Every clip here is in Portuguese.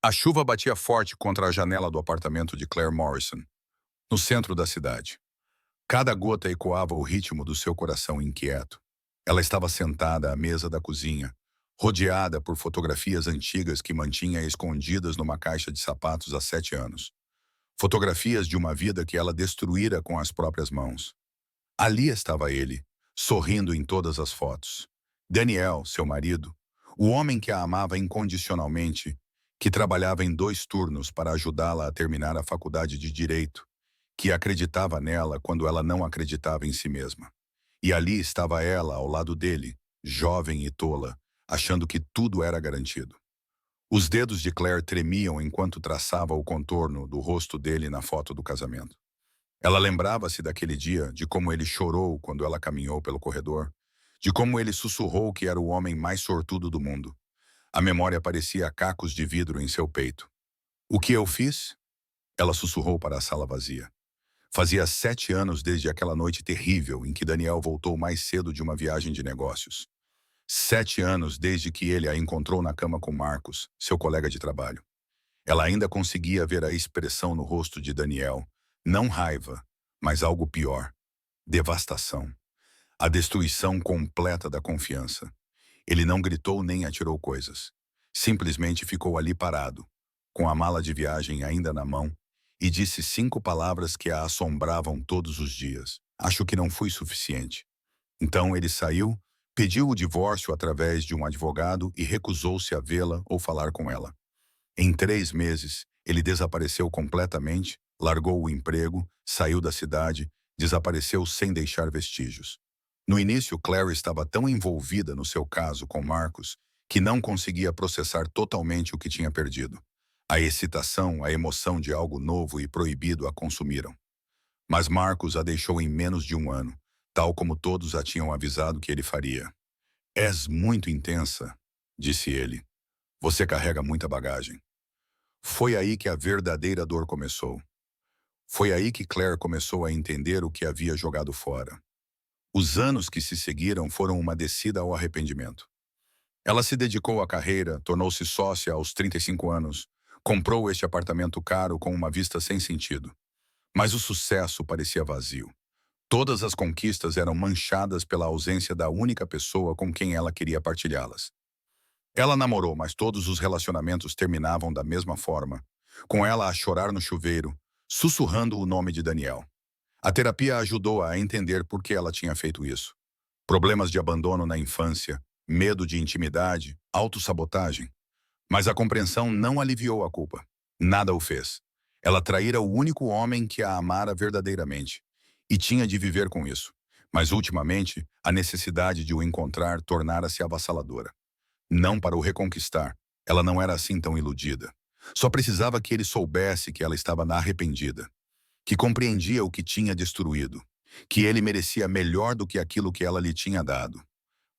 A chuva batia forte contra a janela do apartamento de Claire Morrison, no centro da cidade. Cada gota ecoava o ritmo do seu coração inquieto. Ela estava sentada à mesa da cozinha, rodeada por fotografias antigas que mantinha escondidas numa caixa de sapatos há 7 anos. Fotografias de uma vida que ela destruíra com as próprias mãos. Ali estava ele, sorrindo em todas as fotos. Daniel, seu marido, o homem que a amava incondicionalmente, que trabalhava em 2 turnos para ajudá-la a terminar a faculdade de Direito, que acreditava nela quando ela não acreditava em si mesma. E ali estava ela ao lado dele, jovem e tola, achando que tudo era garantido. Os dedos de Claire tremiam enquanto traçava o contorno do rosto dele na foto do casamento. Ela lembrava-se daquele dia, de como ele chorou quando ela caminhou pelo corredor, de como ele sussurrou que era o homem mais sortudo do mundo. A memória parecia cacos de vidro em seu peito. "O que eu fiz?" Ela sussurrou para a sala vazia. Fazia 7 anos desde aquela noite terrível em que Daniel voltou mais cedo de uma viagem de negócios. 7 anos desde que ele a encontrou na cama com Marcos, seu colega de trabalho. Ela ainda conseguia ver a expressão no rosto de Daniel, não raiva, mas algo pior: devastação. A destruição completa da confiança. Ele não gritou nem atirou coisas. Simplesmente ficou ali parado, com a mala de viagem ainda na mão, e disse 5 palavras que a assombravam todos os dias. "Acho que não fui suficiente." Então ele saiu, pediu o divórcio através de um advogado e recusou-se a vê-la ou falar com ela. Em 3 meses, ele desapareceu completamente, largou o emprego, saiu da cidade, desapareceu sem deixar vestígios. No início, Claire estava tão envolvida no seu caso com Marcos que não conseguia processar totalmente o que tinha perdido. A excitação, a emoção de algo novo e proibido a consumiram. Mas Marcos a deixou em menos de um ano, tal como todos a tinham avisado que ele faria. "És muito intensa", disse ele. "Você carrega muita bagagem." Foi aí que a verdadeira dor começou. Foi aí que Claire começou a entender o que havia jogado fora. Os anos que se seguiram foram uma descida ao arrependimento. Ela se dedicou à carreira, tornou-se sócia aos 35 anos, comprou este apartamento caro com uma vista sem sentido. Mas o sucesso parecia vazio. Todas as conquistas eram manchadas pela ausência da única pessoa com quem ela queria partilhá-las. Ela namorou, mas todos os relacionamentos terminavam da mesma forma, com ela a chorar no chuveiro, sussurrando o nome de Daniel. A terapia ajudou-a a entender por que ela tinha feito isso. Problemas de abandono na infância, medo de intimidade, autossabotagem. Mas a compreensão não aliviou a culpa. Nada o fez. Ela traíra o único homem que a amara verdadeiramente. E tinha de viver com isso. Mas, ultimamente, a necessidade de o encontrar tornara-se avassaladora. Não para o reconquistar. Ela não era assim tão iludida. Só precisava que ele soubesse que ela estava arrependida. Que compreendia o que tinha destruído. Que ele merecia melhor do que aquilo que ela lhe tinha dado.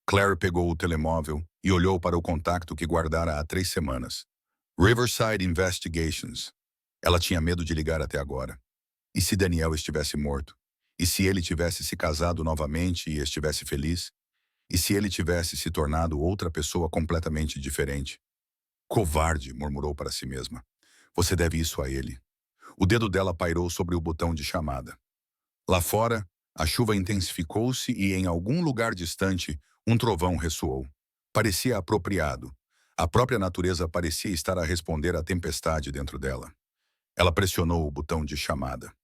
Claire pegou o telemóvel e olhou para o contacto que guardara há 3 semanas. Riverside Investigations. Ela tinha medo de ligar até agora. E se Daniel estivesse morto? E se ele tivesse se casado novamente e estivesse feliz? E se ele tivesse se tornado outra pessoa completamente diferente? "Covarde", murmurou para si mesma. "Você deve isso a ele." O dedo dela pairou sobre o botão de chamada. Lá fora, a chuva intensificou-se e, em algum lugar distante, um trovão ressoou. Parecia apropriado. A própria natureza parecia estar a responder à tempestade dentro dela. Ela pressionou o botão de chamada.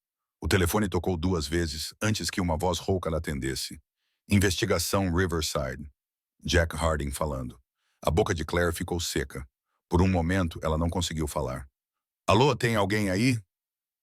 O telefone tocou 2 vezes antes que uma voz rouca a atendesse. "Investigação Riverside." Jack Harding falando. A boca de Claire ficou seca. Por um momento, ela não conseguiu falar. "Alô, tem alguém aí?"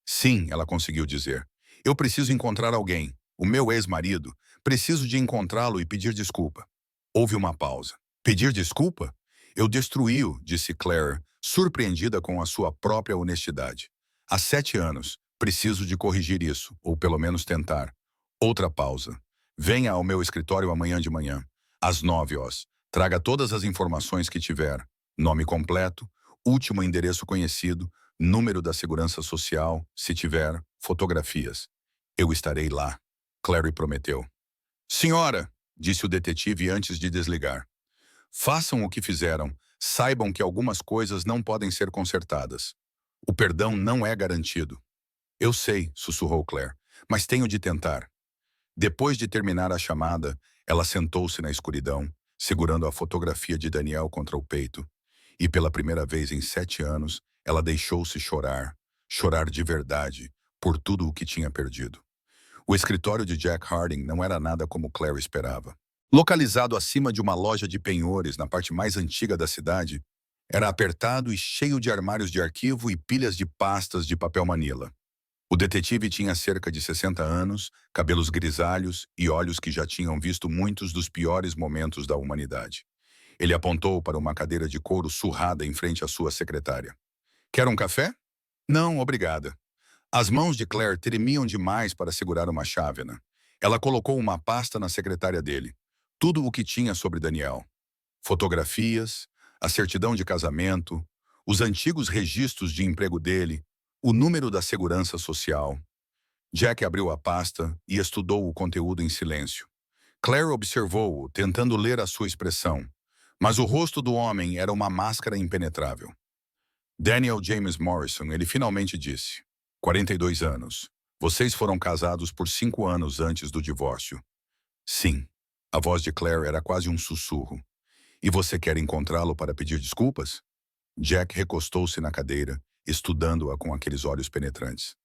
"Sim", ela conseguiu dizer. "Eu preciso encontrar alguém. O meu ex-marido. Preciso de encontrá-lo e pedir desculpa." Houve uma pausa. "Pedir desculpa?" "Eu destruí-o", disse Claire, surpreendida com a sua própria honestidade. "Há 7 anos. Preciso de corrigir isso, ou pelo menos tentar." Outra pausa. "Venha ao meu escritório amanhã de manhã, às 9 horas. Traga todas as informações que tiver. Nome completo, último endereço conhecido, número da segurança social, se tiver, fotografias. Eu estarei lá." Clary prometeu. "Senhora", disse o detetive antes de desligar. "Façam o que fizeram. Saibam que algumas coisas não podem ser consertadas. O perdão não é garantido. Eu sei, sussurrou Claire, mas tenho de tentar. Depois de terminar a chamada, ela sentou-se na escuridão, segurando a fotografia de Daniel contra o peito. E pela primeira vez em 7 anos, ela deixou-se chorar, chorar de verdade, por tudo o que tinha perdido. O escritório de Jack Harding não era nada como Claire esperava. Localizado acima de uma loja de penhores na parte mais antiga da cidade, era apertado e cheio de armários de arquivo e pilhas de pastas de papel manila. O detetive tinha cerca de 60 anos, cabelos grisalhos e olhos que já tinham visto muitos dos piores momentos da humanidade. Ele apontou para uma cadeira de couro surrada em frente à sua secretária. Quer um café? Não, obrigada. As mãos de Claire tremiam demais para segurar uma chávena. Ela colocou uma pasta na secretária dele. Tudo o que tinha sobre Daniel. Fotografias, a certidão de casamento, os antigos registros de emprego dele, o número da segurança social. Jack abriu a pasta e estudou o conteúdo em silêncio. Claire observou-o, tentando ler a sua expressão, mas o rosto do homem era uma máscara impenetrável. Daniel James Morrison, ele finalmente disse. 42 anos. Vocês foram casados por 5 anos antes do divórcio. Sim. A voz de Claire era quase um sussurro. E você quer encontrá-lo para pedir desculpas? Jack recostou-se na cadeira, estudando-a com aqueles olhos penetrantes.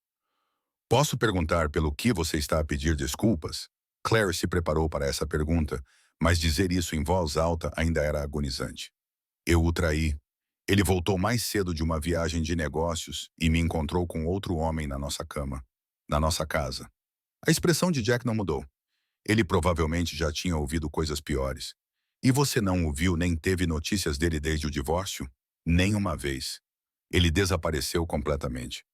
Posso perguntar pelo que você está a pedir desculpas? Claire se preparou para essa pergunta, mas dizer isso em voz alta ainda era agonizante. Eu o traí. Ele voltou mais cedo de uma viagem de negócios e me encontrou com outro homem na nossa cama, na nossa casa. A expressão de Jack não mudou. Ele provavelmente já tinha ouvido coisas piores. E você não o viu nem teve notícias dele desde o divórcio? Nem uma vez. Ele desapareceu completamente.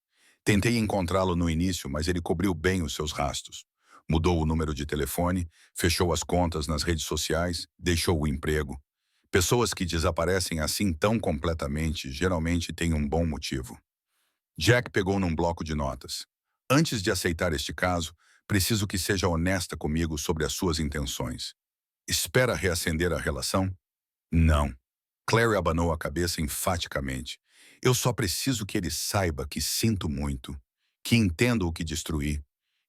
Tentei encontrá-lo no início, mas ele cobriu bem os seus rastros. Mudou o número de telefone, fechou as contas nas redes sociais, deixou o emprego. Pessoas que desaparecem assim tão completamente geralmente têm um bom motivo. Jack pegou num bloco de notas. Antes de aceitar este caso, preciso que seja honesta comigo sobre as suas intenções. Espera reacender a relação? Não. Claire abanou a cabeça enfaticamente. Eu só preciso que ele saiba que sinto muito, que entendo o que destruí,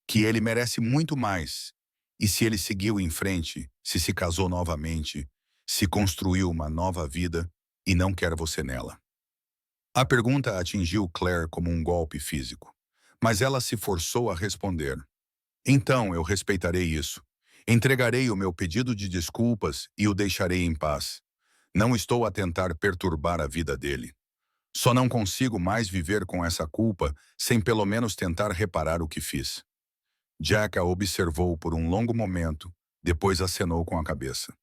que ele merece muito mais. E se ele seguiu em frente, se casou novamente, se construiu uma nova vida e não quer você nela. A pergunta atingiu Claire como um golpe físico, mas ela se forçou a responder. Então eu respeitarei isso. Entregarei o meu pedido de desculpas e o deixarei em paz. Não estou a tentar perturbar a vida dele. Só não consigo mais viver com essa culpa sem pelo menos tentar reparar o que fiz. Jack a observou por um longo momento, depois acenou com a cabeça.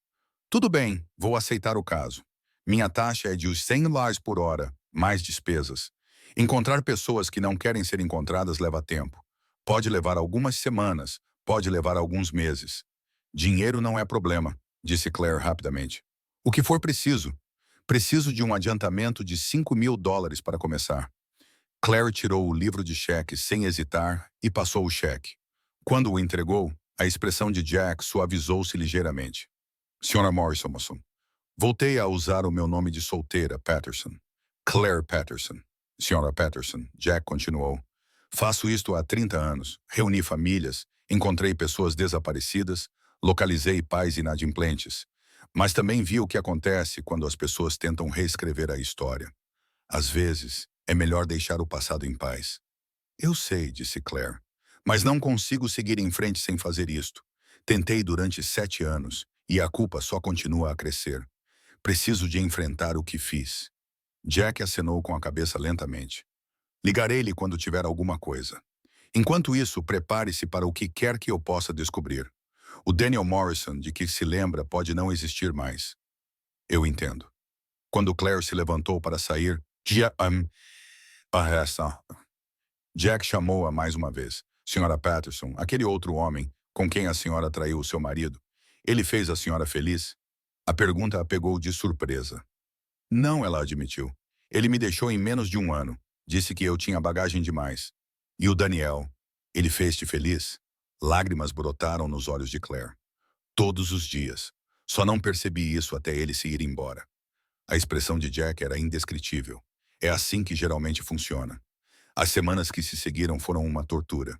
Tudo bem, vou aceitar o caso. Minha taxa é de uns $100 por hora, mais despesas. Encontrar pessoas que não querem ser encontradas leva tempo. Pode levar algumas semanas, pode levar alguns meses. Dinheiro não é problema, disse Claire rapidamente. O que for preciso. Preciso de um adiantamento de $5.000 para começar. Claire tirou o livro de cheques sem hesitar e passou o cheque. Quando o entregou, a expressão de Jack suavizou-se ligeiramente. Sra. Morrison, voltei a usar o meu nome de solteira, Patterson. Claire Patterson. Sra. Patterson, Jack continuou. Faço isto há 30 anos. Reuni famílias, encontrei pessoas desaparecidas, localizei pais inadimplentes. Mas também vi o que acontece quando as pessoas tentam reescrever a história. Às vezes, é melhor deixar o passado em paz. Eu sei, disse Claire, mas não consigo seguir em frente sem fazer isto. Tentei durante 7 anos e a culpa só continua a crescer. Preciso de enfrentar o que fiz. Jack acenou com a cabeça lentamente. Ligarei-lhe quando tiver alguma coisa. Enquanto isso, prepare-se para o que quer que eu possa descobrir. O Daniel Morrison, de que se lembra, pode não existir mais. Eu entendo. Quando Claire se levantou para sair, Jack chamou-a mais uma vez. Sra. Patterson, aquele outro homem com quem a senhora traiu o seu marido, ele fez a senhora feliz? A pergunta a pegou de surpresa. Não, ela admitiu. Ele me deixou em menos de 1 ano. Disse que eu tinha bagagem demais. E o Daniel, ele fez-te feliz? Lágrimas brotaram nos olhos de Claire. Todos os dias. Só não percebi isso até ele se ir embora. A expressão de Jack era indescritível. É assim que geralmente funciona. As semanas que se seguiram foram uma tortura.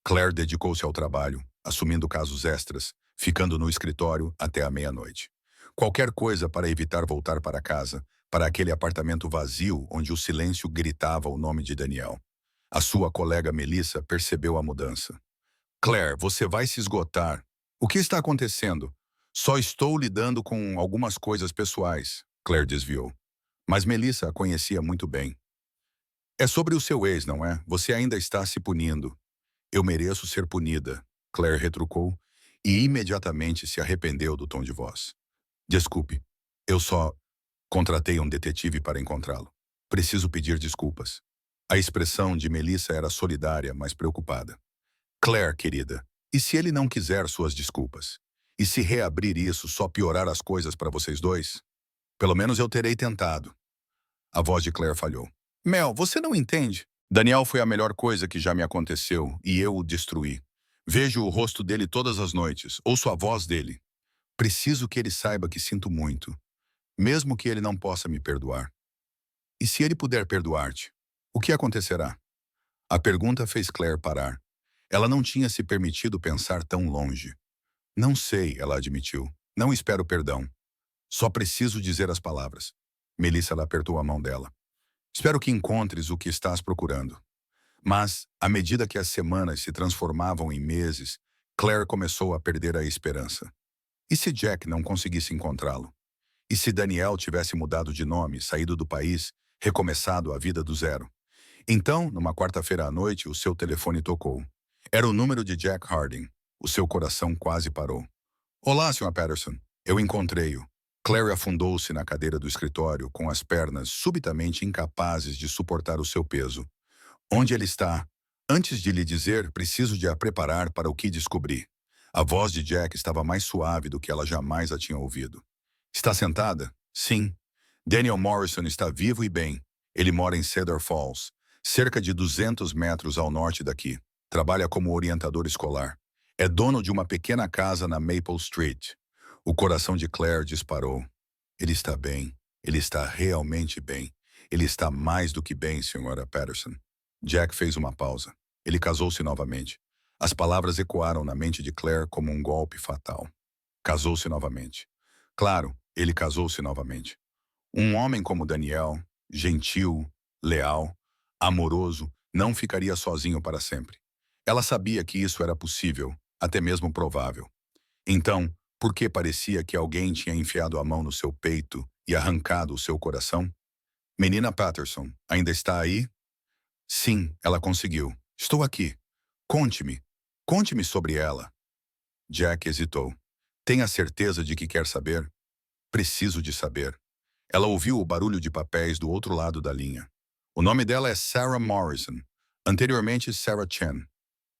Claire dedicou-se ao trabalho, assumindo casos extras, ficando no escritório até a meia-noite. Qualquer coisa para evitar voltar para casa, para aquele apartamento vazio onde o silêncio gritava o nome de Daniel. A sua colega Melissa percebeu a mudança. Claire, você vai se esgotar. O que está acontecendo? Só estou lidando com algumas coisas pessoais, Claire desviou. Mas Melissa a conhecia muito bem. É sobre o seu ex, não é? Você ainda está se punindo. Eu mereço ser punida, Claire retrucou, e imediatamente se arrependeu do tom de voz. Desculpe, eu só contratei um detetive para encontrá-lo. Preciso pedir desculpas. A expressão de Melissa era solidária, mas preocupada. Claire, querida, e se ele não quiser suas desculpas? E se reabrir isso só piorar as coisas para vocês dois? Pelo menos eu terei tentado. A voz de Claire falhou. Mel, você não entende? Daniel foi a melhor coisa que já me aconteceu e eu o destruí. Vejo o rosto dele todas as noites, ouço a voz dele. Preciso que ele saiba que sinto muito, mesmo que ele não possa me perdoar. E se ele puder perdoar-te, o que acontecerá? A pergunta fez Claire parar. Ela não tinha se permitido pensar tão longe. Não sei, ela admitiu. Não espero perdão. Só preciso dizer as palavras. Melissa apertou a mão dela. Espero que encontres o que estás procurando. Mas, à medida que as semanas se transformavam em meses, Claire começou a perder a esperança. E se Jack não conseguisse encontrá-lo? E se Daniel tivesse mudado de nome, saído do país, recomeçado a vida do zero? Então, numa quarta-feira à noite, o seu telefone tocou. Era o número de Jack Harding. O seu coração quase parou. Olá, Sr. Patterson. Eu encontrei-o. Claire afundou-se na cadeira do escritório, com as pernas subitamente incapazes de suportar o seu peso. Onde ele está? Antes de lhe dizer, preciso de a preparar para o que descobri. A voz de Jack estava mais suave do que ela jamais a tinha ouvido. Está sentada? Sim. Daniel Morrison está vivo e bem. Ele mora em Cedar Falls, cerca de 200 metros ao norte daqui. Trabalha como orientador escolar. É dono de uma pequena casa na Maple Street. O coração de Claire disparou. Ele está bem. Ele está realmente bem. Ele está mais do que bem, Sra. Patterson. Jack fez uma pausa. Ele casou-se novamente. As palavras ecoaram na mente de Claire como um golpe fatal. Casou-se novamente. Claro, ele casou-se novamente. Um homem como Daniel, gentil, leal, amoroso, não ficaria sozinho para sempre. Ela sabia que isso era possível, até mesmo provável. Então, por que parecia que alguém tinha enfiado a mão no seu peito e arrancado o seu coração? Menina Patterson, ainda está aí? Sim, ela conseguiu. Estou aqui. Conte-me. Conte-me sobre ela. Jack hesitou. Tenha certeza de que quer saber? Preciso de saber. Ela ouviu o barulho de papéis do outro lado da linha. O nome dela é Sarah Morrison, anteriormente Sarah Chen.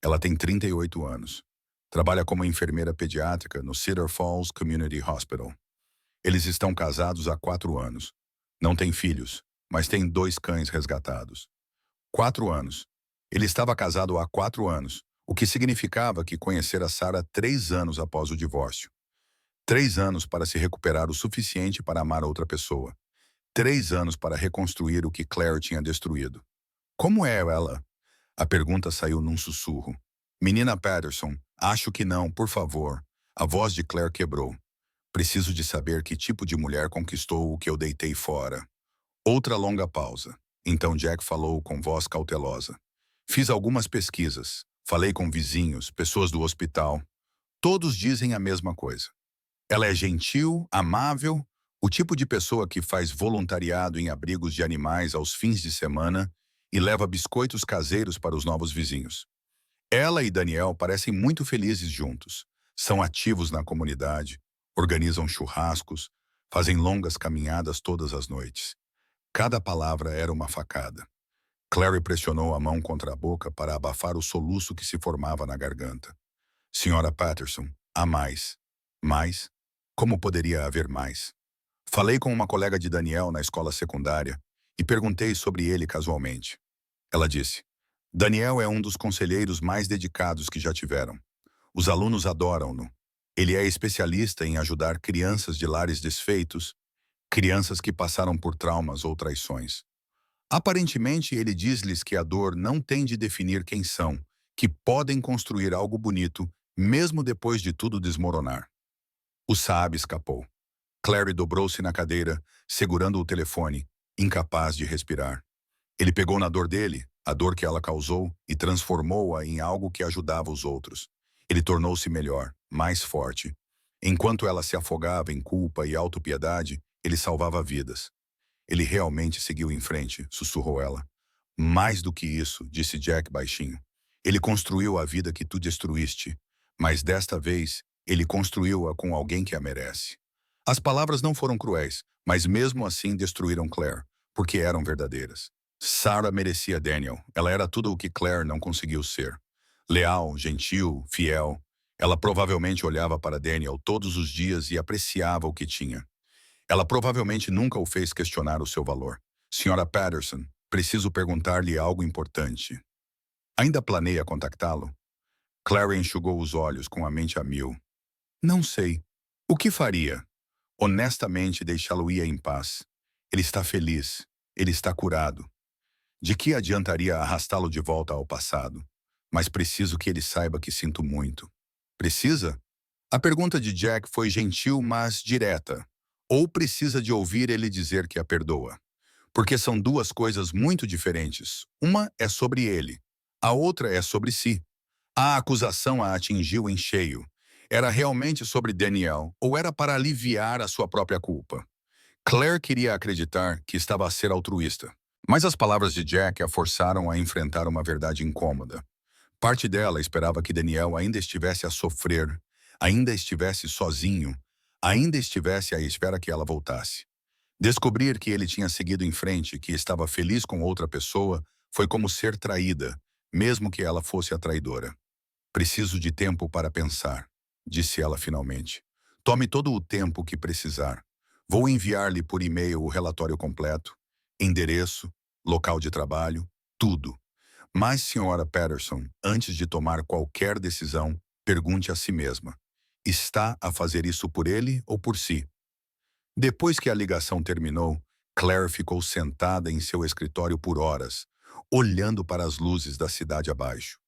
Ela tem 38 anos. Trabalha como enfermeira pediátrica no Cedar Falls Community Hospital. Eles estão casados há 4 anos. Não têm filhos, mas têm 2 cães resgatados. 4 anos. Ele estava casado há 4 anos, o que significava que conhecera Sarah 3 anos após o divórcio. 3 anos para se recuperar o suficiente para amar outra pessoa. 3 anos para reconstruir o que Claire tinha destruído. Como é ela? A pergunta saiu num sussurro. Menina Patterson, acho que não, por favor. A voz de Claire quebrou. Preciso de saber que tipo de mulher conquistou o que eu deitei fora. Outra longa pausa. Então Jack falou com voz cautelosa. Fiz algumas pesquisas. Falei com vizinhos, pessoas do hospital. Todos dizem a mesma coisa. Ela é gentil, amável, o tipo de pessoa que faz voluntariado em abrigos de animais aos fins de semana e leva biscoitos caseiros para os novos vizinhos. Ela e Daniel parecem muito felizes juntos. São ativos na comunidade, organizam churrascos, fazem longas caminhadas todas as noites. Cada palavra era uma facada. Clary pressionou a mão contra a boca para abafar o soluço que se formava na garganta. Senhora Patterson, há mais. Mais? Como poderia haver mais? Falei com uma colega de Daniel na escola secundária e perguntei sobre ele casualmente. Ela disse, Daniel é um dos conselheiros mais dedicados que já tiveram. Os alunos adoram-no. Ele é especialista em ajudar crianças de lares desfeitos crianças que passaram por traumas ou traições. Aparentemente, ele diz-lhes que a dor não tem de definir quem são, que podem construir algo bonito, mesmo depois de tudo desmoronar. O Saab escapou. Clary dobrou-se na cadeira, segurando o telefone, incapaz de respirar. Ele pegou na dor dele, a dor que ela causou, e transformou-a em algo que ajudava os outros. Ele tornou-se melhor, mais forte. Enquanto ela se afogava em culpa e autopiedade, ele salvava vidas. Ele realmente seguiu em frente, sussurrou ela. Mais do que isso, disse Jack baixinho. Ele construiu a vida que tu destruíste, mas desta vez, ele construiu-a com alguém que a merece. As palavras não foram cruéis, mas mesmo assim destruíram Claire, porque eram verdadeiras. Sarah merecia Daniel. Ela era tudo o que Claire não conseguiu ser. Leal, gentil, fiel. Ela provavelmente olhava para Daniel todos os dias e apreciava o que tinha. Ela provavelmente nunca o fez questionar o seu valor. Senhora Patterson, preciso perguntar-lhe algo importante. Ainda planeia contactá-lo? Clary enxugou os olhos com a mente a mil. Não sei. O que faria? Honestamente, deixá-lo-ia em paz. Ele está feliz. Ele está curado. De que adiantaria arrastá-lo de volta ao passado? Mas preciso que ele saiba que sinto muito. Precisa? A pergunta de Jack foi gentil, mas direta. Ou precisa de ouvir ele dizer que a perdoa? Porque são duas coisas muito diferentes. Uma é sobre ele, a outra é sobre si. A acusação a atingiu em cheio. Era realmente sobre Daniel ou era para aliviar a sua própria culpa? Claire queria acreditar que estava a ser altruísta, mas as palavras de Jack a forçaram a enfrentar uma verdade incômoda. Parte dela esperava que Daniel ainda estivesse a sofrer, ainda estivesse sozinho, ainda estivesse à espera que ela voltasse. Descobrir que ele tinha seguido em frente, que estava feliz com outra pessoa, foi como ser traída, mesmo que ela fosse a traidora. Preciso de tempo para pensar, disse ela finalmente. Tome todo o tempo que precisar. Vou enviar-lhe por e-mail o relatório completo, endereço, local de trabalho, tudo. Mas, senhora Patterson, antes de tomar qualquer decisão, pergunte a si mesma. Está a fazer isso por ele ou por si? Depois que a ligação terminou, Claire ficou sentada em seu escritório por horas, olhando para as luzes da cidade abaixo.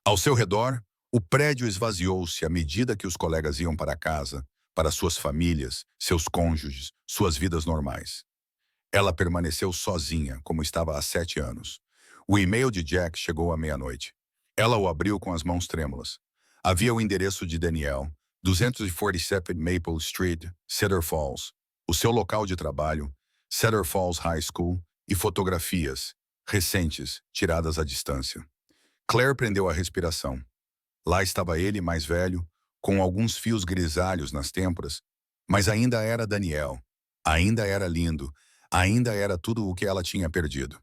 Ao seu redor, o prédio esvaziou-se à medida que os colegas iam para casa, para suas famílias, seus cônjuges, suas vidas normais. Ela permaneceu sozinha, como estava há 7 anos. O e-mail de Jack chegou à meia-noite. Ela o abriu com as mãos trêmulas. Havia o endereço de Daniel, 247 Maple Street, Cedar Falls, o seu local de trabalho, Cedar Falls High School, e fotografias, recentes, tiradas à distância. Claire prendeu a respiração. Lá estava ele, mais velho, com alguns fios grisalhos nas têmporas, mas ainda era Daniel. Ainda era lindo, ainda era tudo o que ela tinha perdido.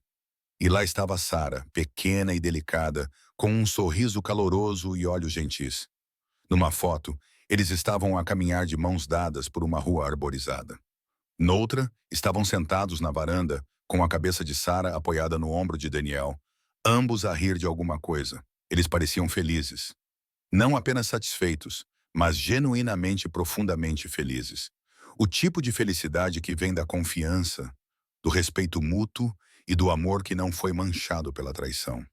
E lá estava Sarah, pequena e delicada, com um sorriso caloroso e olhos gentis. Numa foto, eles estavam a caminhar de mãos dadas por uma rua arborizada. Noutra, estavam sentados na varanda, com a cabeça de Sarah apoiada no ombro de Daniel, ambos a rir de alguma coisa. Eles pareciam felizes. Não apenas satisfeitos, mas genuinamente profundamente felizes. O tipo de felicidade que vem da confiança, do respeito mútuo e do amor que não foi manchado pela traição.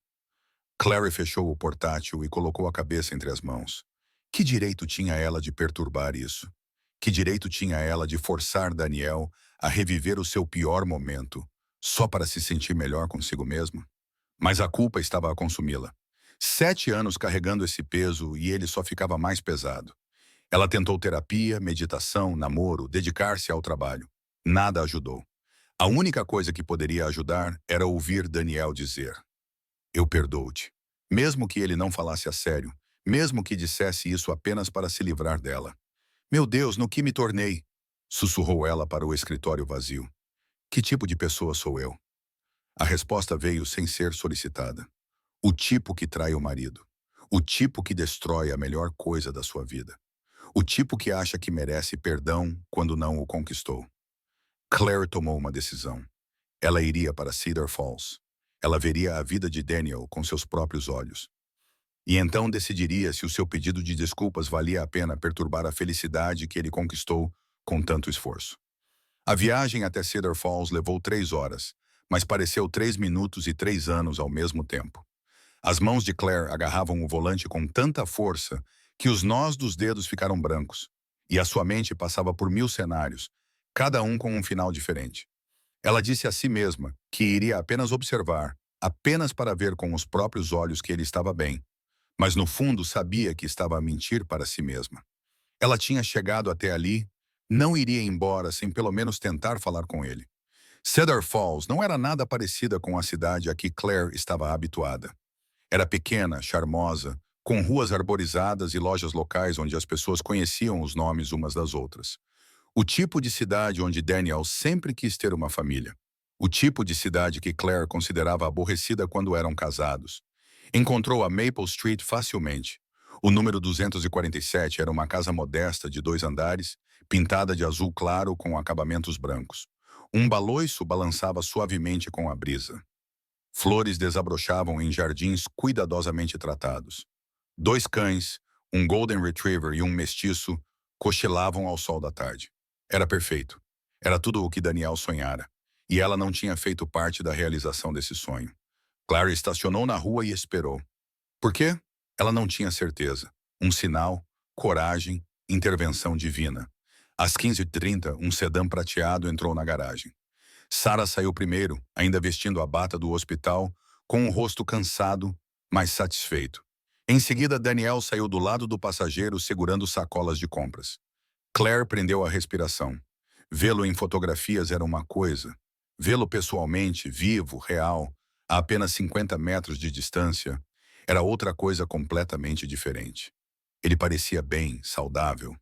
Clary fechou o portátil e colocou a cabeça entre as mãos. Que direito tinha ela de perturbar isso? Que direito tinha ela de forçar Daniel a reviver o seu pior momento, só para se sentir melhor consigo mesma? Mas a culpa estava a consumi-la. 7 anos carregando esse peso e ele só ficava mais pesado. Ela tentou terapia, meditação, namoro, dedicar-se ao trabalho. Nada ajudou. A única coisa que poderia ajudar era ouvir Daniel dizer: eu perdoo-te. Mesmo que ele não falasse a sério, mesmo que dissesse isso apenas para se livrar dela. Meu Deus, no que me tornei? Sussurrou ela para o escritório vazio. Que tipo de pessoa sou eu? A resposta veio sem ser solicitada. O tipo que trai o marido. O tipo que destrói a melhor coisa da sua vida. O tipo que acha que merece perdão quando não o conquistou. Claire tomou uma decisão. Ela iria para Cedar Falls. Ela veria a vida de Daniel com seus próprios olhos. E então decidiria se o seu pedido de desculpas valia a pena perturbar a felicidade que ele conquistou com tanto esforço. A viagem até Cedar Falls levou 3 horas, mas pareceu 3 minutos e 3 anos ao mesmo tempo. As mãos de Claire agarravam o volante com tanta força que os nós dos dedos ficaram brancos, e a sua mente passava por 1000 cenários, cada um com um final diferente. Ela disse a si mesma que iria apenas observar, apenas para ver com os próprios olhos que ele estava bem, mas no fundo sabia que estava a mentir para si mesma. Ela tinha chegado até ali, não iria embora sem pelo menos tentar falar com ele. Cedar Falls não era nada parecida com a cidade a que Claire estava habituada. Era pequena, charmosa, com ruas arborizadas e lojas locais onde as pessoas conheciam os nomes umas das outras. O tipo de cidade onde Daniel sempre quis ter uma família. O tipo de cidade que Claire considerava aborrecida quando eram casados. Encontrou a Maple Street facilmente. O número 247 era uma casa modesta de 2 andares, pintada de azul claro com acabamentos brancos. Um baloiço balançava suavemente com a brisa. Flores desabrochavam em jardins cuidadosamente tratados. 2 cães, um Golden Retriever e um mestiço, cochilavam ao sol da tarde. Era perfeito. Era tudo o que Daniel sonhara. E ela não tinha feito parte da realização desse sonho. Clary estacionou na rua e esperou. Por quê? Ela não tinha certeza. Um sinal, coragem, intervenção divina. Às 15h30, um sedã prateado entrou na garagem. Sarah saiu primeiro, ainda vestindo a bata do hospital, com o rosto cansado, mas satisfeito. Em seguida, Daniel saiu do lado do passageiro segurando sacolas de compras. Claire prendeu a respiração. Vê-lo em fotografias era uma coisa. Vê-lo pessoalmente, vivo, real, a apenas 50 metros de distância, era outra coisa completamente diferente. Ele parecia bem, saudável.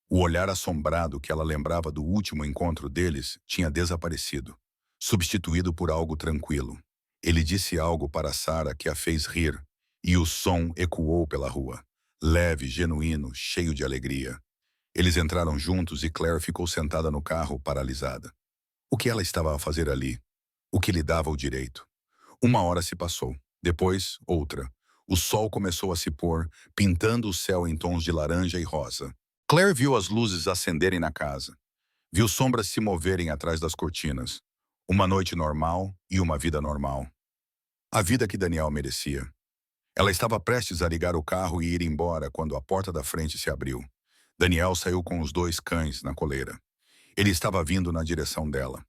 O olhar assombrado que ela lembrava do último encontro deles tinha desaparecido, substituído por algo tranquilo. Ele disse algo para Sarah que a fez rir, e o som ecoou pela rua, leve, genuíno, cheio de alegria. Eles entraram juntos e Claire ficou sentada no carro, paralisada. O que ela estava a fazer ali? O que lhe dava o direito? 1 hora se passou, depois outra. O sol começou a se pôr, pintando o céu em tons de laranja e rosa. Claire viu as luzes acenderem na casa. Viu sombras se moverem atrás das cortinas. Uma noite normal e uma vida normal. A vida que Daniel merecia. Ela estava prestes a ligar o carro e ir embora quando a porta da frente se abriu. Daniel saiu com os 2 cães na coleira. Ele estava vindo na direção dela.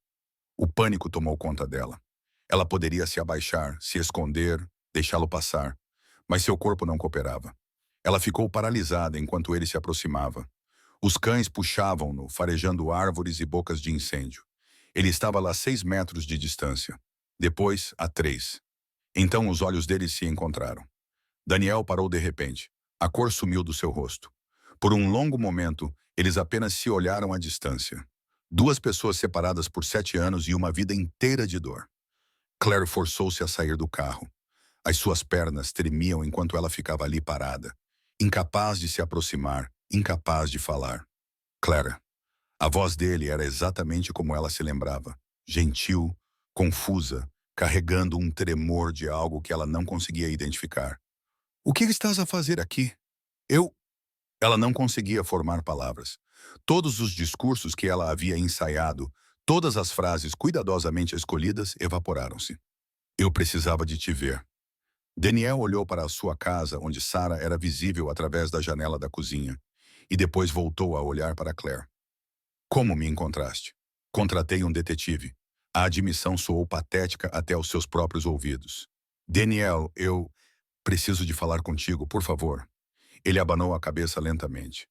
O pânico tomou conta dela. Ela poderia se abaixar, se esconder, deixá-lo passar, mas seu corpo não cooperava. Ela ficou paralisada enquanto ele se aproximava. Os cães puxavam-no, farejando árvores e bocas de incêndio. Ele estava lá a 6 metros de distância. Depois, a 3. Então os olhos deles se encontraram. Daniel parou de repente. A cor sumiu do seu rosto. Por um longo momento, eles apenas se olharam à distância. 2 pessoas separadas por 7 anos e uma vida inteira de dor. Claire forçou-se a sair do carro. As suas pernas tremiam enquanto ela ficava ali parada, incapaz de se aproximar, incapaz de falar. Clara. A voz dele era exatamente como ela se lembrava, gentil, confusa, carregando um tremor de algo que ela não conseguia identificar. O que estás a fazer aqui? Eu... Ela não conseguia formar palavras. Todos os discursos que ela havia ensaiado, todas as frases cuidadosamente escolhidas, evaporaram-se. Eu precisava de te ver. Daniel olhou para a sua casa, onde Sarah era visível através da janela da cozinha, e depois voltou a olhar para Claire. Como me encontraste? Contratei um detetive. A admissão soou patética até aos seus próprios ouvidos. Daniel, eu... Preciso de falar contigo, por favor. Ele abanou a cabeça lentamente.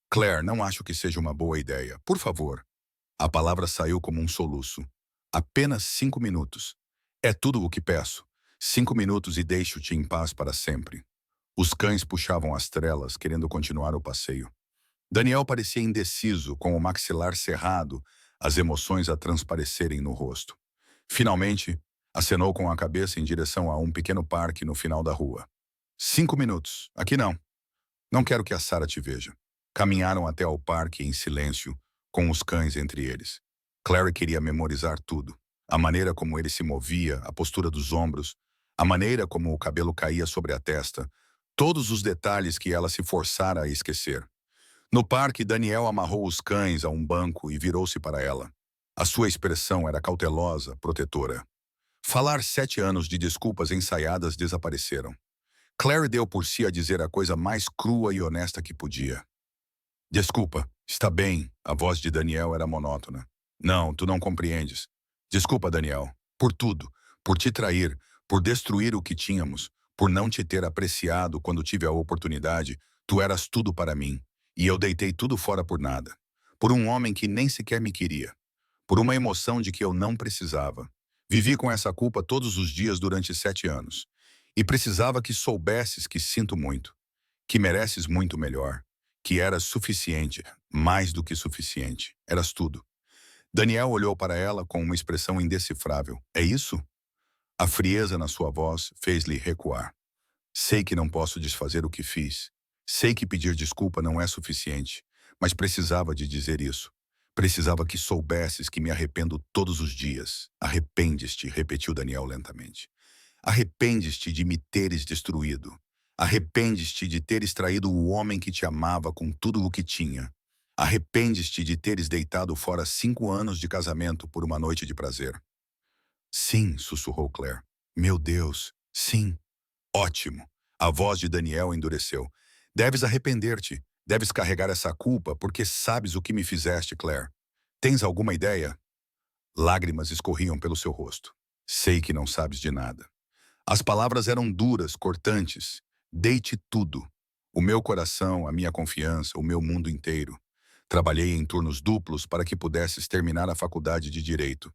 Claire, não acho que seja uma boa ideia. Por favor. A palavra saiu como um soluço. Apenas 5 minutos. É tudo o que peço. 5 minutos e deixo-te em paz para sempre. Os cães puxavam as trelas, querendo continuar o passeio. Daniel parecia indeciso, com o maxilar cerrado, as emoções a transparecerem no rosto. Finalmente, acenou com a cabeça em direção a um pequeno parque no final da rua. 5 minutos. Aqui não. Não quero que a Sarah te veja. Caminharam até ao parque em silêncio, com os cães entre eles. Clary queria memorizar tudo. A maneira como ele se movia, a postura dos ombros, a maneira como o cabelo caía sobre a testa, todos os detalhes que ela se forçara a esquecer. No parque, Daniel amarrou os cães a um banco e virou-se para ela. A sua expressão era cautelosa, protetora. Falar 7 anos de desculpas ensaiadas desapareceram. Claire deu por si a dizer a coisa mais crua e honesta que podia. Desculpa, está bem, a voz de Daniel era monótona. Não, tu não compreendes. Desculpa, Daniel, por tudo, por te trair, por destruir o que tínhamos, por não te ter apreciado quando tive a oportunidade, tu eras tudo para mim, e eu deitei tudo fora por nada. Por um homem que nem sequer me queria. Por uma emoção de que eu não precisava. Vivi com essa culpa todos os dias durante 7 anos. E precisava que soubesses que sinto muito, que mereces muito melhor, que eras suficiente, mais do que suficiente. Eras tudo. Daniel olhou para ela com uma expressão indecifrável. É isso? A frieza na sua voz fez-lhe recuar. Sei que não posso desfazer o que fiz. Sei que pedir desculpa não é suficiente, mas precisava de dizer isso. Precisava que soubesses que me arrependo todos os dias. Arrependes-te, repetiu Daniel lentamente. Arrependes-te de me teres destruído. Arrependes-te de teres traído o homem que te amava com tudo o que tinha. Arrependes-te de teres deitado fora 5 anos de casamento por uma noite de prazer. Sim, sussurrou Claire. Meu Deus, sim. Ótimo. A voz de Daniel endureceu. Deves arrepender-te. Deves carregar essa culpa porque sabes o que me fizeste, Claire. Tens alguma ideia? Lágrimas escorriam pelo seu rosto. Sei que não sabes de nada. As palavras eram duras, cortantes. Dei-te tudo. O meu coração, a minha confiança, o meu mundo inteiro. Trabalhei em turnos duplos para que pudesses terminar a faculdade de Direito.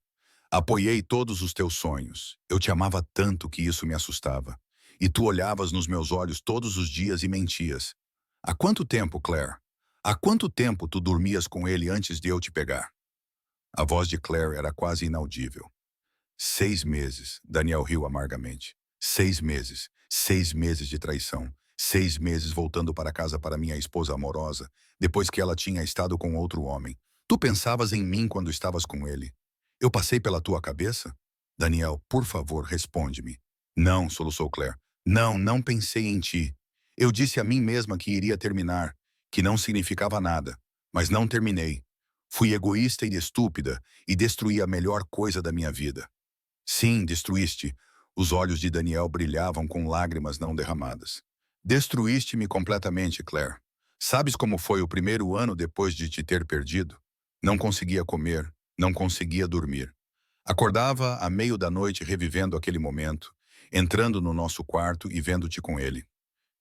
Apoiei todos os teus sonhos. Eu te amava tanto que isso me assustava. E tu olhavas nos meus olhos todos os dias e mentias. Há quanto tempo, Claire? Há quanto tempo tu dormias com ele antes de eu te pegar? A voz de Claire era quase inaudível. 6 meses, Daniel riu amargamente. 6 meses. 6 meses de traição. 6 meses voltando para casa para minha esposa amorosa, depois que ela tinha estado com outro homem. Tu pensavas em mim quando estavas com ele. Eu passei pela tua cabeça? Daniel, por favor, responde-me. Não, soluçou Claire. Não, não pensei em ti. Eu disse a mim mesma que iria terminar, que não significava nada, mas não terminei. Fui egoísta e estúpida e destruí a melhor coisa da minha vida. Sim, destruíste. Os olhos de Daniel brilhavam com lágrimas não derramadas. Destruíste-me completamente, Claire. Sabes como foi o primeiro ano depois de te ter perdido? Não conseguia comer, não conseguia dormir. Acordava à meio da noite revivendo aquele momento, entrando no nosso quarto e vendo-te com ele.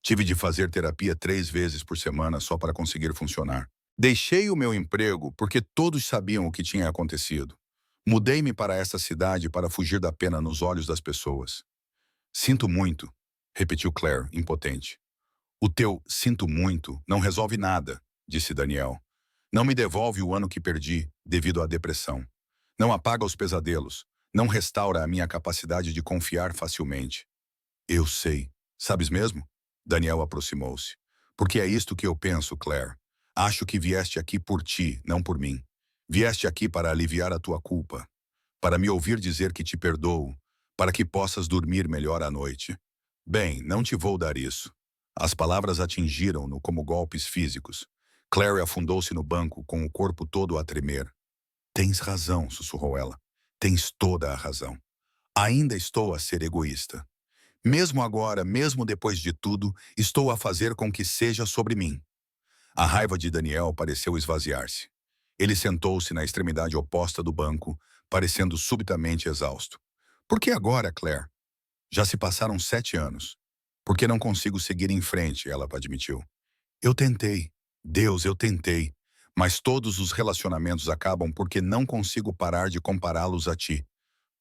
Tive de fazer terapia 3 vezes por semana só para conseguir funcionar. Deixei o meu emprego porque todos sabiam o que tinha acontecido. Mudei-me para essa cidade para fugir da pena nos olhos das pessoas. Sinto muito, repetiu Claire, impotente. O teu sinto muito não resolve nada, disse Daniel. Não me devolve o ano que perdi devido à depressão. Não apaga os pesadelos. Não restaura a minha capacidade de confiar facilmente. Eu sei. Sabes mesmo? Daniel aproximou-se. Porque é isto que eu penso, Claire. Acho que vieste aqui por ti, não por mim. Vieste aqui para aliviar a tua culpa. Para me ouvir dizer que te perdoo. Para que possas dormir melhor à noite. Bem, não te vou dar isso. As palavras atingiram-no como golpes físicos. Claire afundou-se no banco, com o corpo todo a tremer. Tens razão, sussurrou ela. Tens toda a razão. Ainda estou a ser egoísta. Mesmo agora, mesmo depois de tudo, estou a fazer com que seja sobre mim. A raiva de Daniel pareceu esvaziar-se. Ele sentou-se na extremidade oposta do banco, parecendo subitamente exausto. Por que agora, Claire? Já se passaram 7 anos. Por que não consigo seguir em frente, ela admitiu. Eu tentei. Deus, eu tentei. Mas todos os relacionamentos acabam porque não consigo parar de compará-los a ti.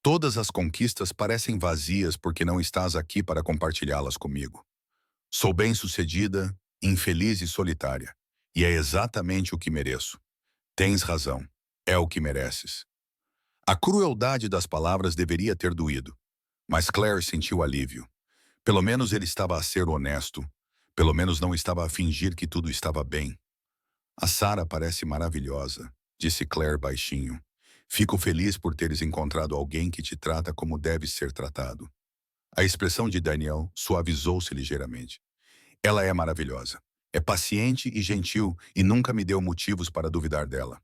Todas as conquistas parecem vazias porque não estás aqui para compartilhá-las comigo. Sou bem-sucedida, infeliz e solitária. E é exatamente o que mereço. Tens razão. É o que mereces. A crueldade das palavras deveria ter doído. Mas Claire sentiu alívio. Pelo menos ele estava a ser honesto. Pelo menos não estava a fingir que tudo estava bem. A Sarah parece maravilhosa, disse Claire baixinho. Fico feliz por teres encontrado alguém que te trata como deves ser tratado. A expressão de Daniel suavizou-se ligeiramente. Ela é maravilhosa. É paciente e gentil e nunca me deu motivos para duvidar dela.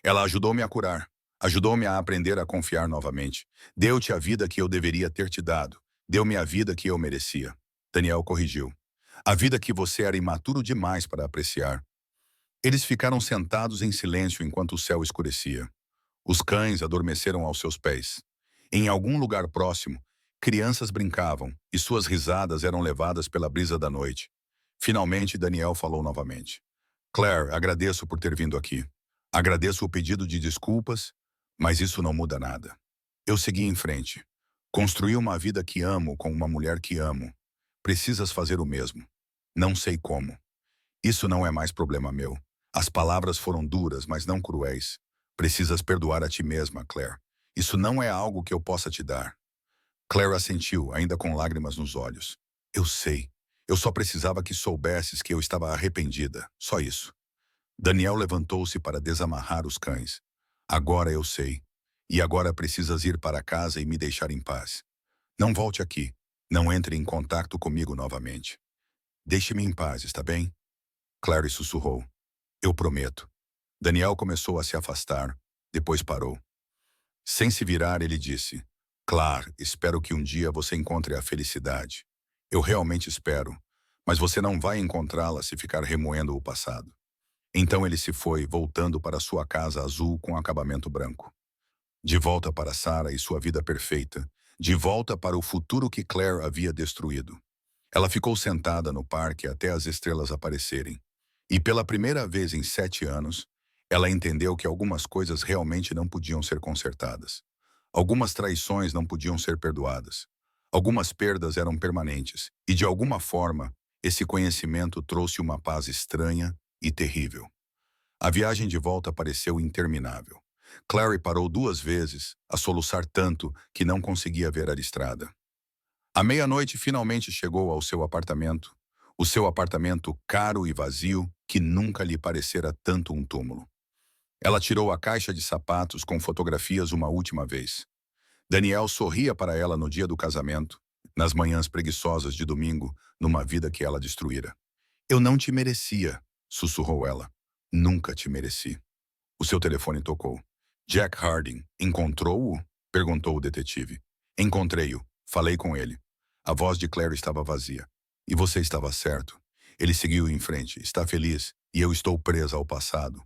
Ela ajudou-me a curar. Ajudou-me a aprender a confiar novamente. Deu-te a vida que eu deveria ter te dado. Deu-me a vida que eu merecia. Daniel corrigiu. A vida que você era imaturo demais para apreciar. Eles ficaram sentados em silêncio enquanto o céu escurecia. Os cães adormeceram aos seus pés. Em algum lugar próximo, crianças brincavam e suas risadas eram levadas pela brisa da noite. Finalmente, Daniel falou novamente. Claire, agradeço por ter vindo aqui. Agradeço o pedido de desculpas, mas isso não muda nada. Eu segui em frente. Construí uma vida que amo com uma mulher que amo. Precisas fazer o mesmo. Não sei como. Isso não é mais problema meu. As palavras foram duras, mas não cruéis. Precisas perdoar a ti mesma, Claire. Isso não é algo que eu possa te dar. Claire assentiu, ainda com lágrimas nos olhos. Eu sei. Eu só precisava que soubesses que eu estava arrependida. Só isso. Daniel levantou-se para desamarrar os cães. Agora eu sei. E agora precisas ir para casa e me deixar em paz. Não volte aqui. Não entre em contato comigo novamente. Deixe-me em paz, está bem? Claire sussurrou. Eu prometo. Daniel começou a se afastar, depois parou. Sem se virar, ele disse, Claire, espero que um dia você encontre a felicidade. Eu realmente espero, mas você não vai encontrá-la se ficar remoendo o passado. Então ele se foi, voltando para sua casa azul com acabamento branco. De volta para Sarah e sua vida perfeita, de volta para o futuro que Claire havia destruído. Ela ficou sentada no parque até as estrelas aparecerem. E pela primeira vez em 7 anos, ela entendeu que algumas coisas realmente não podiam ser consertadas. Algumas traições não podiam ser perdoadas. Algumas perdas eram permanentes. E de alguma forma, esse conhecimento trouxe uma paz estranha e terrível. A viagem de volta pareceu interminável. Clary parou 2 vezes, a soluçar tanto que não conseguia ver a estrada. À meia-noite finalmente chegou ao seu apartamento. O seu apartamento caro e vazio, que nunca lhe parecera tanto um túmulo. Ela tirou a caixa de sapatos com fotografias uma última vez. Daniel sorria para ela no dia do casamento, nas manhãs preguiçosas de domingo, numa vida que ela destruíra. Eu não te merecia, sussurrou ela. Nunca te mereci. O seu telefone tocou. Jack Harding, encontrou-o? Perguntou o detetive. Encontrei-o. Falei com ele. A voz de Claire estava vazia. E você estava certo. Ele seguiu em frente. Está feliz. E eu estou presa ao passado.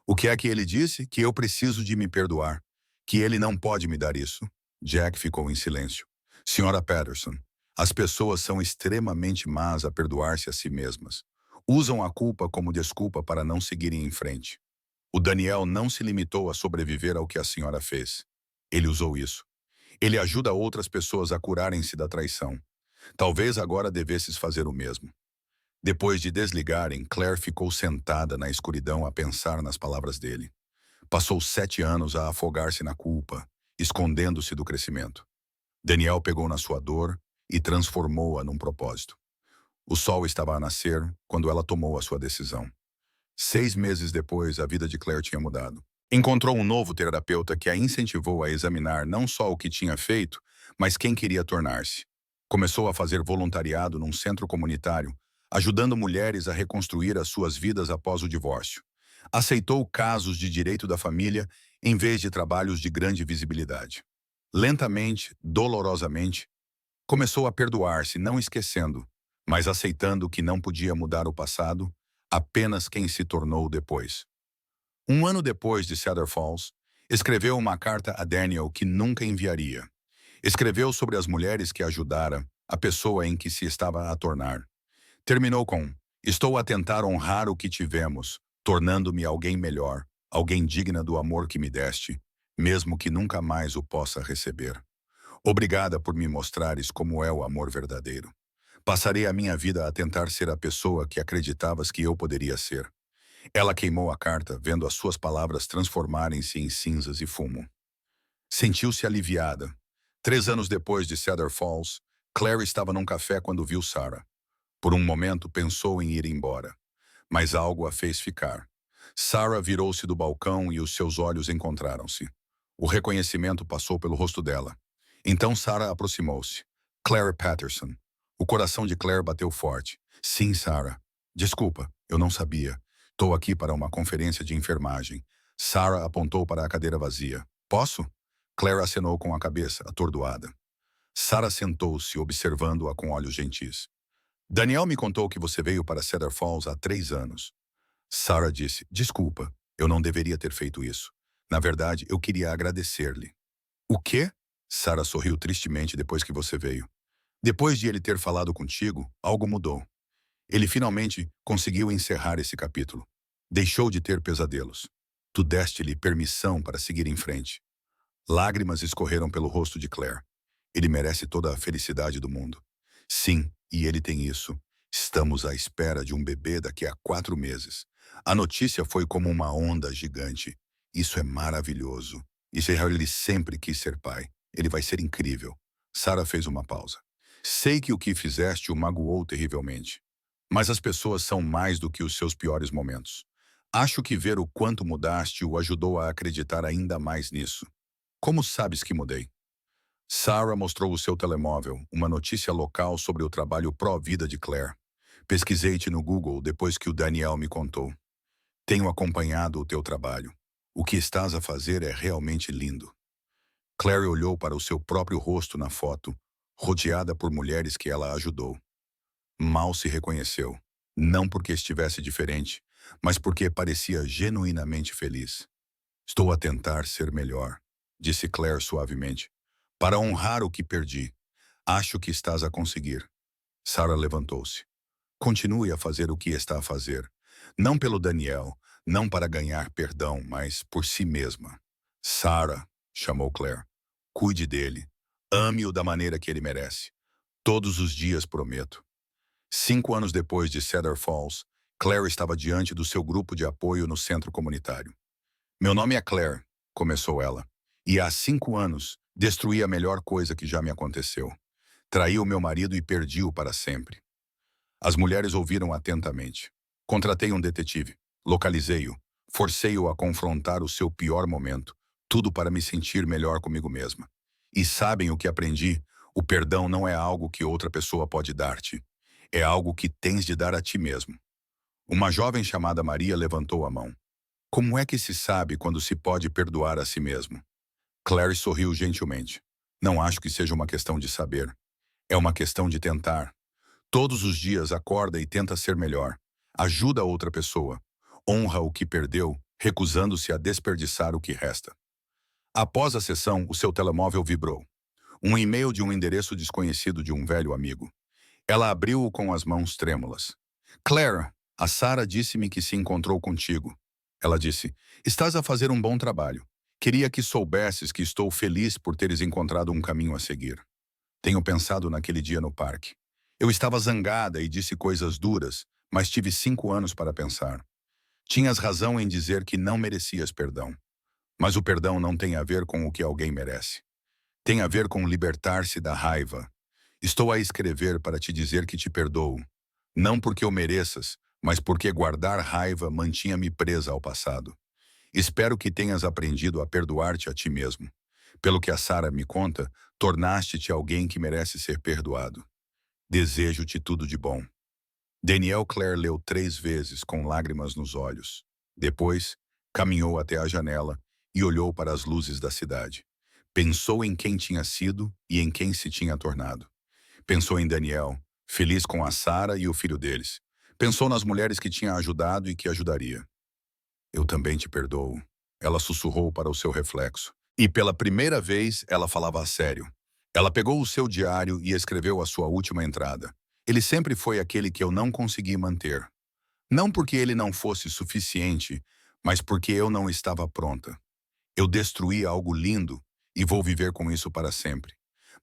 O que é que ele disse? Que eu preciso de me perdoar. Que ele não pode me dar isso. Jack ficou em silêncio. Senhora Patterson, as pessoas são extremamente más a perdoar-se a si mesmas. Usam a culpa como desculpa para não seguirem em frente. O Daniel não se limitou a sobreviver ao que a senhora fez. Ele usou isso. Ele ajuda outras pessoas a curarem-se da traição. Talvez agora devesses fazer o mesmo. Depois de desligarem, Claire ficou sentada na escuridão a pensar nas palavras dele. Passou 7 anos a afogar-se na culpa, escondendo-se do crescimento. Daniel pegou na sua dor e transformou-a num propósito. O sol estava a nascer quando ela tomou a sua decisão. 6 meses depois, a vida de Claire tinha mudado. Encontrou um novo terapeuta que a incentivou a examinar não só o que tinha feito, mas quem queria tornar-se. Começou a fazer voluntariado num centro comunitário, ajudando mulheres a reconstruir as suas vidas após o divórcio. Aceitou casos de direito da família em vez de trabalhos de grande visibilidade. Lentamente, dolorosamente, começou a perdoar-se, não esquecendo, mas aceitando que não podia mudar o passado, apenas quem se tornou depois. 1 ano depois de Cedar Falls, escreveu uma carta a Daniel que nunca enviaria. Escreveu sobre as mulheres que ajudara, a pessoa em que se estava a tornar. Terminou com, estou a tentar honrar o que tivemos, tornando-me alguém melhor, alguém digna do amor que me deste, mesmo que nunca mais o possa receber. Obrigada por me mostrares como é o amor verdadeiro. Passarei a minha vida a tentar ser a pessoa que acreditavas que eu poderia ser. Ela queimou a carta, vendo as suas palavras transformarem-se em cinzas e fumo. Sentiu-se aliviada. 3 anos depois de Cedar Falls, Claire estava num café quando viu Sarah. Por um momento pensou em ir embora, mas algo a fez ficar. Sarah virou-se do balcão e os seus olhos encontraram-se. O reconhecimento passou pelo rosto dela. Então Sarah aproximou-se. Claire Patterson. O coração de Claire bateu forte. Sim, Sarah. Desculpa, eu não sabia. Estou aqui para uma conferência de enfermagem. Sarah apontou para a cadeira vazia. Posso? Claire acenou com a cabeça, atordoada. Sarah sentou-se, observando-a com olhos gentis. Daniel me contou que você veio para Cedar Falls há 3 anos. Sarah disse, desculpa, eu não deveria ter feito isso. Na verdade, eu queria agradecer-lhe. O quê? Sarah sorriu tristemente depois que você veio. Depois de ele ter falado contigo, algo mudou. Ele finalmente conseguiu encerrar esse capítulo. Deixou de ter pesadelos. Tu deste-lhe permissão para seguir em frente. Lágrimas escorreram pelo rosto de Claire. Ele merece toda a felicidade do mundo. Sim, e ele tem isso. Estamos à espera de um bebê daqui a 4 meses. A notícia foi como uma onda gigante. Isso é maravilhoso. E se ele sempre quis ser pai, ele vai ser incrível. Sarah fez uma pausa. Sei que o que fizeste o magoou terrivelmente. Mas as pessoas são mais do que os seus piores momentos. Acho que ver o quanto mudaste o ajudou a acreditar ainda mais nisso. Como sabes que mudei? Sarah mostrou o seu telemóvel, uma notícia local sobre o trabalho pró-vida de Claire. Pesquisei-te no Google depois que o Daniel me contou. Tenho acompanhado o teu trabalho. O que estás a fazer é realmente lindo. Claire olhou para o seu próprio rosto na foto, rodeada por mulheres que ela ajudou. Mal se reconheceu. Não porque estivesse diferente, mas porque parecia genuinamente feliz. Estou a tentar ser melhor, disse Claire suavemente. Para honrar o que perdi. Acho que estás a conseguir. Sarah levantou-se. Continue a fazer o que está a fazer. Não pelo Daniel, não para ganhar perdão, mas por si mesma. Sarah, chamou Claire. Cuide dele. Ame-o da maneira que ele merece. Todos os dias, prometo. 5 anos depois de Cedar Falls, Claire estava diante do seu grupo de apoio no centro comunitário. Meu nome é Claire, começou ela, e há 5 anos destruí a melhor coisa que já me aconteceu. Traí o meu marido e perdi-o para sempre. As mulheres ouviram atentamente. Contratei um detetive, localizei-o, forcei-o a confrontar o seu pior momento, tudo para me sentir melhor comigo mesma. E sabem o que aprendi? O perdão não é algo que outra pessoa pode dar-te. É algo que tens de dar a ti mesmo. Uma jovem chamada Maria levantou a mão. Como é que se sabe quando se pode perdoar a si mesmo? Claire sorriu gentilmente. Não acho que seja uma questão de saber. É uma questão de tentar. Todos os dias acorda e tenta ser melhor. Ajuda outra pessoa. Honra o que perdeu, recusando-se a desperdiçar o que resta. Após a sessão, o seu telemóvel vibrou. Um e-mail de um endereço desconhecido de um velho amigo. Ela abriu-o com as mãos trêmulas. Claire, a Sarah disse-me que se encontrou contigo. Ela disse, estás a fazer um bom trabalho. Queria que soubesses que estou feliz por teres encontrado um caminho a seguir. Tenho pensado naquele dia no parque. Eu estava zangada e disse coisas duras, mas tive 5 anos para pensar. Tinhas razão em dizer que não merecias perdão. Mas o perdão não tem a ver com o que alguém merece. Tem a ver com libertar-se da raiva. Estou a escrever para te dizer que te perdoo. Não porque eu mereças, mas porque guardar raiva mantinha-me presa ao passado. Espero que tenhas aprendido a perdoar-te a ti mesmo. Pelo que a Sarah me conta, tornaste-te alguém que merece ser perdoado. Desejo-te tudo de bom. Daniel Claire leu 3 vezes com lágrimas nos olhos. Depois, caminhou até a janela e olhou para as luzes da cidade. Pensou em quem tinha sido e em quem se tinha tornado. Pensou em Daniel, feliz com a Sarah e o filho deles. Pensou nas mulheres que tinha ajudado e que ajudaria. Eu também te perdoo. Ela sussurrou para o seu reflexo. E pela primeira vez, ela falava a sério. Ela pegou o seu diário e escreveu a sua última entrada. Ele sempre foi aquele que eu não consegui manter. Não porque ele não fosse suficiente, mas porque eu não estava pronta. Eu destruí algo lindo e vou viver com isso para sempre.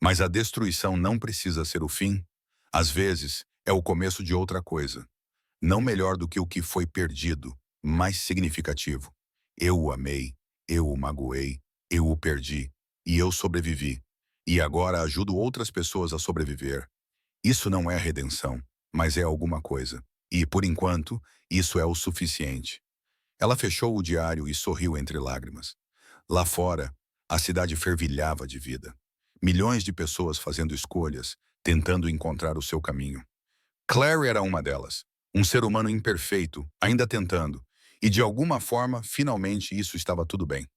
Mas a destruição não precisa ser o fim. Às vezes, é o começo de outra coisa. Não melhor do que o que foi perdido, mais significativo. Eu o amei, eu o magoei, eu o perdi, e eu sobrevivi. E agora ajudo outras pessoas a sobreviver. Isso não é redenção, mas é alguma coisa. E, por enquanto, isso é o suficiente. Ela fechou o diário e sorriu entre lágrimas. Lá fora, a cidade fervilhava de vida. Milhões de pessoas fazendo escolhas, tentando encontrar o seu caminho. Claire era uma delas. Um ser humano imperfeito, ainda tentando. E de alguma forma, finalmente, isso estava tudo bem.